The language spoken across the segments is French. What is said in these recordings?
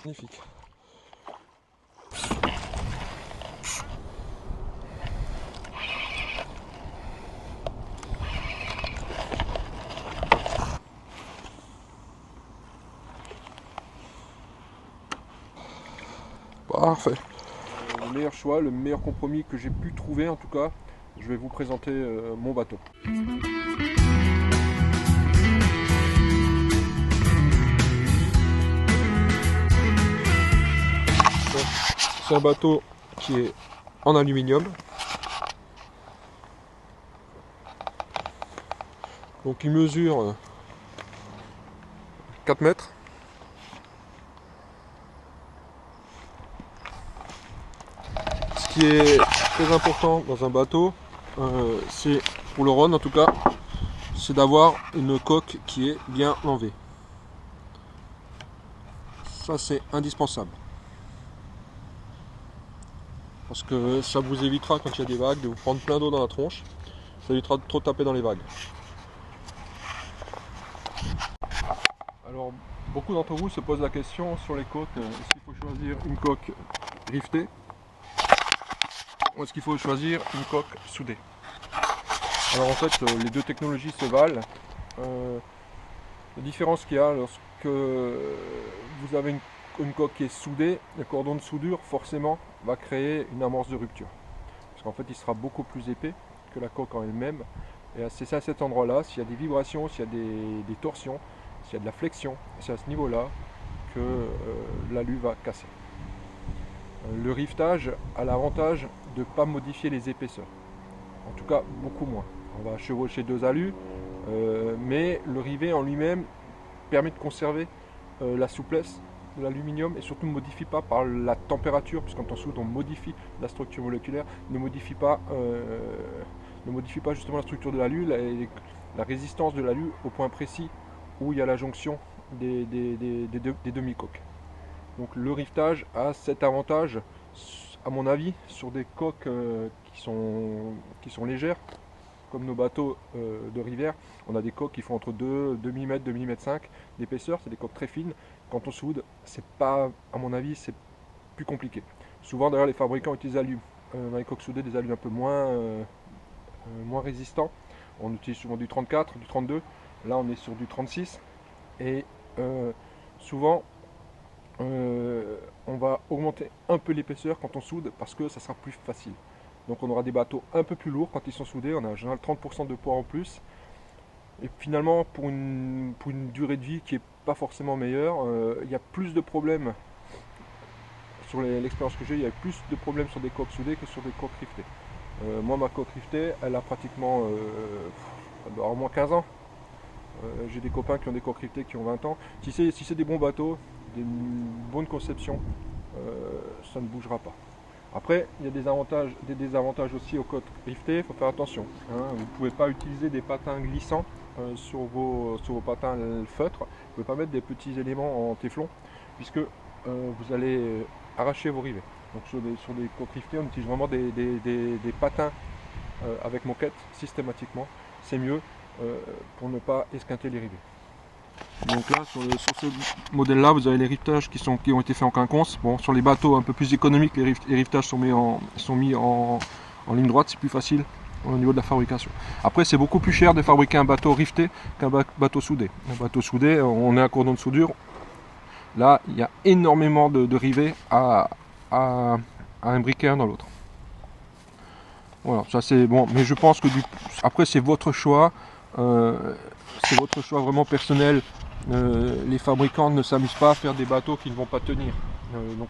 Magnifique. Parfait. Le meilleur choix, le meilleur compromis que j'ai pu trouver en tout cas, je vais vous présenter mon bateau. C'est un bateau qui est en aluminium. Donc il mesure 4 mètres. Ce qui est très important dans un bateau, c'est pour le run en tout cas, c'est d'avoir une coque qui est bien enlevée. Ça c'est indispensable. Parce que ça vous évitera quand il y a des vagues de vous prendre plein d'eau dans la tronche. Ça évitera de trop taper dans les vagues. Alors beaucoup d'entre vous se posent la question sur les coques, est-ce qu'il faut choisir une coque rivetée ou est-ce qu'il faut choisir une coque soudée? Alors en fait les deux technologies se valent. La différence qu'il y a lorsque vous avez une coque qui est soudée, le cordon de soudure forcément va créer une amorce de rupture. Parce qu'en fait il sera beaucoup plus épais que la coque en elle-même. Et c'est à cet endroit-là, s'il y a des vibrations, s'il y a des torsions, s'il y a de la flexion, c'est à ce niveau-là que l'alu va casser. Le rivetage a l'avantage de ne pas modifier les épaisseurs. En tout cas, beaucoup moins. On va chevaucher deux alus, mais le rivet en lui-même permet de conserver la souplesse de l'aluminium et surtout ne modifie pas par la température, puisque quand on soude, on modifie la structure moléculaire, ne modifie pas justement la structure de l'alu, la résistance de l'alu au point précis où il y a la jonction des demi-coques. Donc le rivetage a cet avantage, à mon avis, sur des coques qui sont légères, comme nos bateaux de rivière. On a des coques qui font entre 2 mm, 2 mm 5 d'épaisseur, c'est des coques très fines. Quand on soude, c'est pas, à mon avis, c'est plus compliqué. Souvent d'ailleurs les fabricants utilisent dans les coques soudées des alus un peu moins résistants. On utilise souvent du 34, du 32, là on est sur du 36 et souvent on va augmenter un peu l'épaisseur quand on soude parce que ça sera plus facile. Donc on aura des bateaux un peu plus lourds quand ils sont soudés, on a en général 30% de poids en plus. Et finalement pour une durée de vie qui n'est pas forcément meilleure, il y a plus de problèmes, sur l'expérience que j'ai, il y a plus de problèmes sur des coques soudées que sur des coques rivetées. Moi ma coque rivetée, elle a pratiquement elle doit avoir au moins 15 ans. J'ai des copains qui ont des coques rivetées qui ont 20 ans. Si c'est des bons bateaux, des bonnes conceptions, ça ne bougera pas. Après, il y a des désavantages aussi aux coques rivetées, il faut faire attention. Vous ne pouvez pas utiliser des patins glissants sur vos patins feutres. Vous ne pouvez pas mettre des petits éléments en téflon, puisque vous allez arracher vos rivets. Donc sur des coques rivetées, on utilise vraiment des patins avec moquette systématiquement. C'est mieux pour ne pas esquinter les rivets. Donc là, sur ce modèle-là, vous avez les rivetages qui ont été faits en quinconce. Bon, sur les bateaux un peu plus économiques, les rivetages sont mis en ligne droite, c'est plus facile au niveau de la fabrication. Après, c'est beaucoup plus cher de fabriquer un bateau riveté qu'un bateau soudé. Un bateau soudé, on est à cordon de soudure. Là, il y a énormément de rivets à imbriquer un dans l'autre. Voilà, ça c'est bon, mais je pense que après c'est votre choix. C'est votre choix vraiment personnel. Les fabricants ne s'amusent pas à faire des bateaux qui ne vont pas tenir. Donc,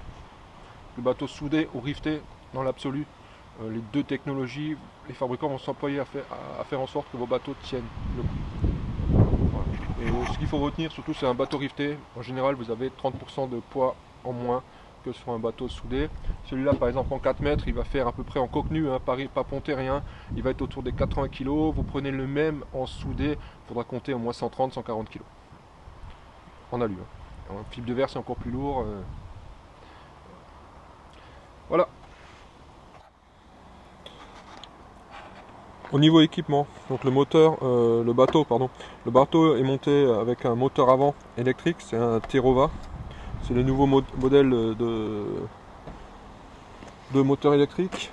le bateau soudé ou riveté, dans l'absolu, les deux technologies, les fabricants vont s'employer à faire en sorte que vos bateaux tiennent le coup. Voilà. Et ce qu'il faut retenir surtout, c'est un bateau riveté. En général, vous avez 30% de poids en moins que sur un bateau soudé. Celui-là, par exemple, en 4 mètres, il va faire à peu près en coque nue, pas ponté, rien. Il va être autour des 80 kg. Vous prenez le même en soudé, il faudra compter au moins 130-140 kg. En alu. En fibre de verre, c'est encore plus lourd. Voilà. Au niveau équipement, donc le bateau est monté avec un moteur avant électrique, c'est un Terova. C'est les nouveaux modèles de moteurs électriques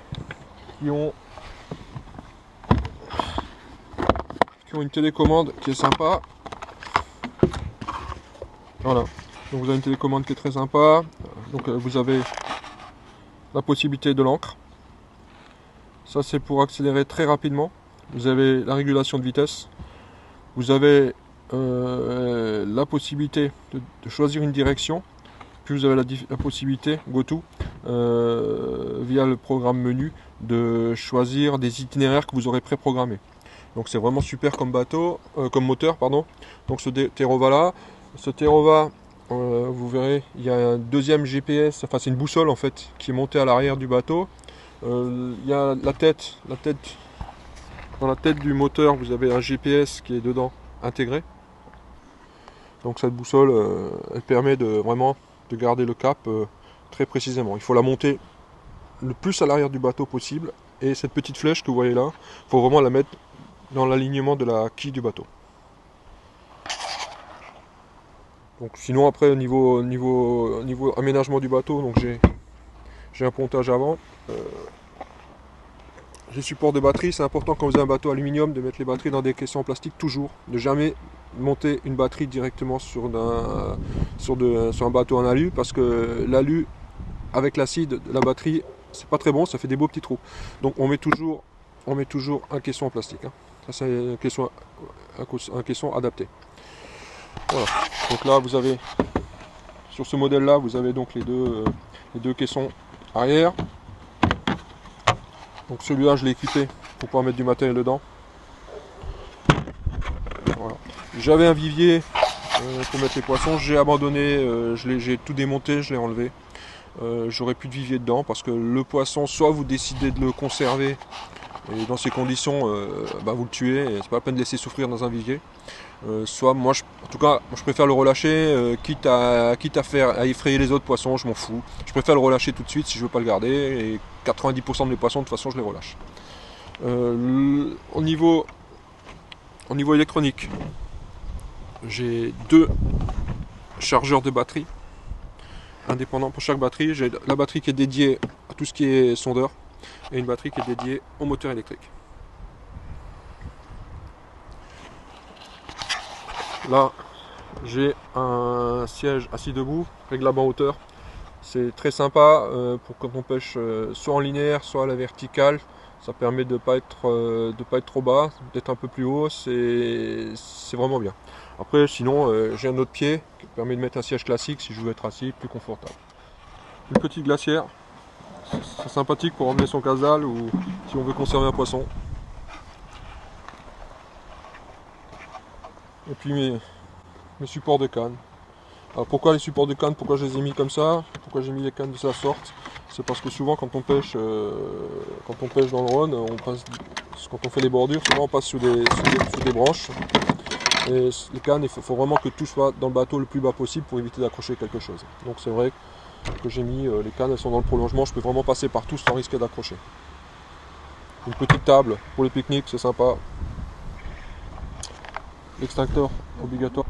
qui ont une télécommande qui est sympa. Voilà, donc vous avez une télécommande qui est très sympa. Donc vous avez la possibilité de l'encre. Ça c'est pour accélérer très rapidement. Vous avez la régulation de vitesse. Vous avez la possibilité de choisir une direction. Puis vous avez la possibilité, GoTo, via le programme menu, de choisir des itinéraires que vous aurez préprogrammés. Donc c'est vraiment super comme bateau, comme moteur, pardon. Donc ce Terrova là, vous verrez, il y a un deuxième GPS, enfin c'est une boussole en fait, qui est montée à l'arrière du bateau. Il y a dans la tête du moteur, vous avez un GPS qui est dedans intégré. Donc cette boussole, elle permet vraiment de garder le cap très précisément. Il faut la monter le plus à l'arrière du bateau possible. Et cette petite flèche que vous voyez là, il faut vraiment la mettre dans l'alignement de la quille du bateau. Donc sinon après niveau aménagement du bateau, donc j'ai un pontage avant. J'ai support de batterie, c'est important quand vous avez un bateau aluminium de mettre les batteries dans des caissons en plastique toujours, de jamais monter une batterie directement sur un bateau en alu, parce que l'alu avec l'acide de la batterie c'est pas très bon, ça fait des beaux petits trous. Donc on met toujours un caisson en plastique. Hein. Ça c'est un caisson adapté. Voilà. Donc là vous avez sur ce modèle là vous avez donc les deux caissons arrière. Donc celui-là je l'ai équipé pour pouvoir mettre du matériel dedans. Voilà. J'avais un vivier pour mettre les poissons, j'ai abandonné, j'ai tout démonté, je l'ai enlevé. J'aurais plus de vivier dedans parce que le poisson, soit vous décidez de le conserver et dans ces conditions vous le tuez et c'est pas la peine de laisser souffrir dans un vivier. Soit moi je préfère le relâcher, quitte à effrayer les autres poissons, je m'en fous. Je préfère le relâcher tout de suite si je veux pas le garder, et 90% de mes poissons de toute façon je les relâche. Au niveau électronique, j'ai deux chargeurs de batterie indépendants pour chaque batterie. J'ai la batterie qui est dédiée à tout ce qui est sondeur et une batterie qui est dédiée au moteur électrique. Là, j'ai un siège assis debout, réglable en hauteur. C'est très sympa pour quand on pêche soit en linéaire, soit à la verticale. Ça permet de ne pas être trop bas, d'être un peu plus haut. C'est vraiment bien. Après, sinon, j'ai un autre pied qui permet de mettre un siège classique si je veux être assis, plus confortable. Une petite glacière, c'est sympathique pour emmener son casal ou si on veut conserver un poisson. Et puis mes supports de canne. Alors pourquoi les supports de canne? Pourquoi je les ai mis comme ça? Pourquoi j'ai mis les cannes de cette sorte? C'est parce que souvent quand on pêche dans le Rhône, quand on fait les bordures, souvent on passe sous des branches. Et les cannes, il faut vraiment que tout soit dans le bateau le plus bas possible pour éviter d'accrocher quelque chose. Donc c'est vrai que j'ai mis les cannes, elles sont dans le prolongement, je peux vraiment passer partout sans risquer d'accrocher. Une petite table pour les pique-niques, c'est sympa. L'extincteur obligatoire.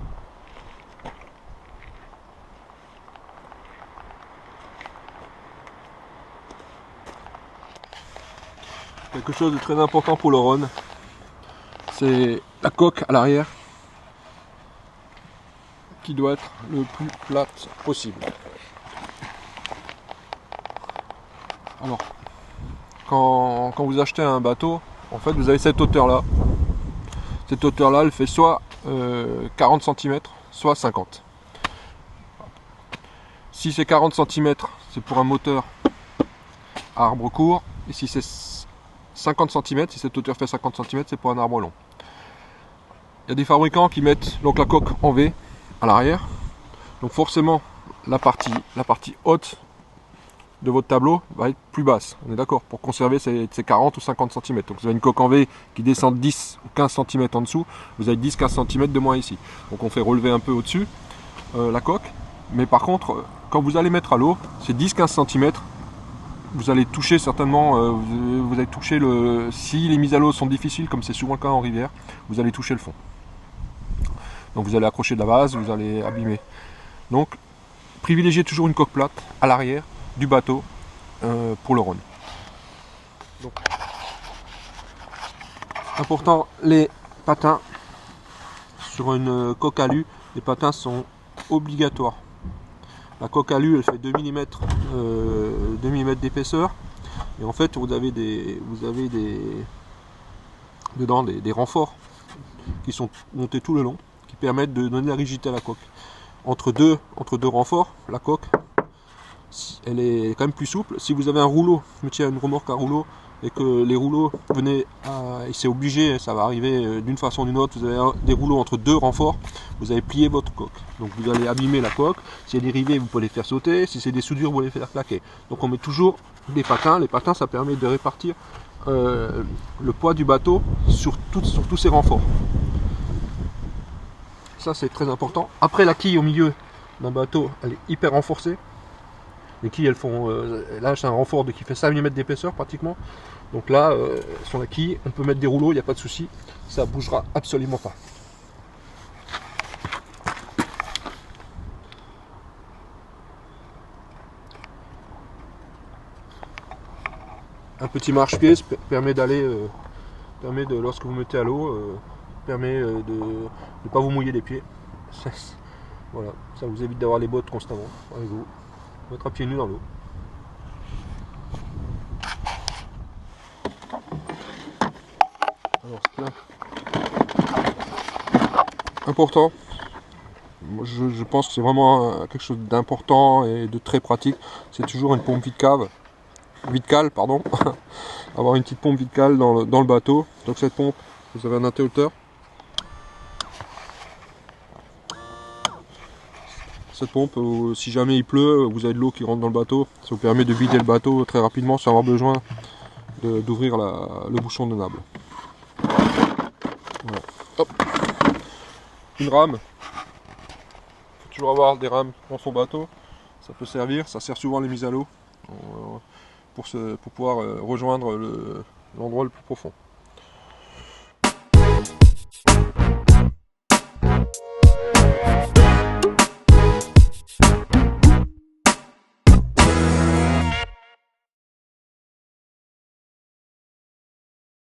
Quelque chose de très important pour le Rhône, c'est la coque à l'arrière qui doit être le plus plate possible. Alors, quand vous achetez un bateau, en fait vous avez cette hauteur là. Cette hauteur là, elle fait soit 40 cm, soit 50. Si c'est 40 cm, c'est pour un moteur à arbre court. Et si c'est 50 cm, si cette hauteur fait 50 cm, c'est pour un arbre long. Il y a des fabricants qui mettent donc la coque en V à l'arrière. Donc forcément, la partie haute de votre tableau va être plus basse. On est d'accord, pour conserver ces 40 ou 50 cm. Donc vous avez une coque en V qui descend 10 ou 15 cm en dessous. Vous avez 10-15 cm de moins ici. Donc on fait relever un peu au-dessus la coque. Mais par contre, quand vous allez mettre à l'eau, c'est 10-15 cm. Vous allez toucher certainement, vous allez toucher si les mises à l'eau sont difficiles, comme c'est souvent le cas en rivière, vous allez toucher le fond. Donc vous allez accrocher de la base, vous allez abîmer. Donc privilégiez toujours une coque plate à l'arrière du bateau pour le run. Donc, important, les patins sur une coque alu, les patins sont obligatoires. La coque alu, elle fait 2 mm d'épaisseur, et en fait vous avez dedans des renforts qui sont montés tout le long, qui permettent de donner la rigidité à la coque. Entre deux renforts, la coque, elle est quand même plus souple. Si vous avez un rouleau, je me tiens à une remorque à rouleau, et que les rouleaux venaient et c'est obligé, ça va arriver d'une façon ou d'une autre, vous avez des rouleaux entre deux renforts, vous avez plié votre coque. Donc vous allez abîmer la coque. S'il y a des rivets, vous pouvez les faire sauter. Si c'est des soudures, vous pouvez les faire claquer. Donc on met toujours des patins. Les patins, ça permet de répartir le poids du bateau sur tous ces renforts. Ça, c'est très important. Après, la quille au milieu d'un bateau, elle est hyper renforcée. Les quilles, elles font. Là, c'est un renfort qui fait 5 mm d'épaisseur pratiquement. Donc là, sur la quille, on peut mettre des rouleaux, il n'y a pas de souci. Ça bougera absolument pas. Un petit marche-pied permet d'aller, lorsque vous mettez à l'eau, permet de ne pas vous mouiller les pieds. Voilà, ça vous évite d'avoir les bottes constamment avec vous. Mettre à pieds nus dans l'eau. Alors, c'est là. Important. Je pense que c'est vraiment quelque chose d'important et de très pratique. C'est toujours une pompe vide-cale, pardon. Avoir une petite pompe vide-cale dans le bateau. Donc cette pompe, vous avez un interrupteur. Cette pompe, si jamais il pleut, vous avez de l'eau qui rentre dans le bateau. Ça vous permet de vider le bateau très rapidement sans avoir besoin d'ouvrir le bouchon de nable. Voilà. Hop. Une rame. Il faut toujours avoir des rames dans son bateau. Ça peut servir. Ça sert souvent à les mises à l'eau pour pouvoir rejoindre l'endroit le plus profond.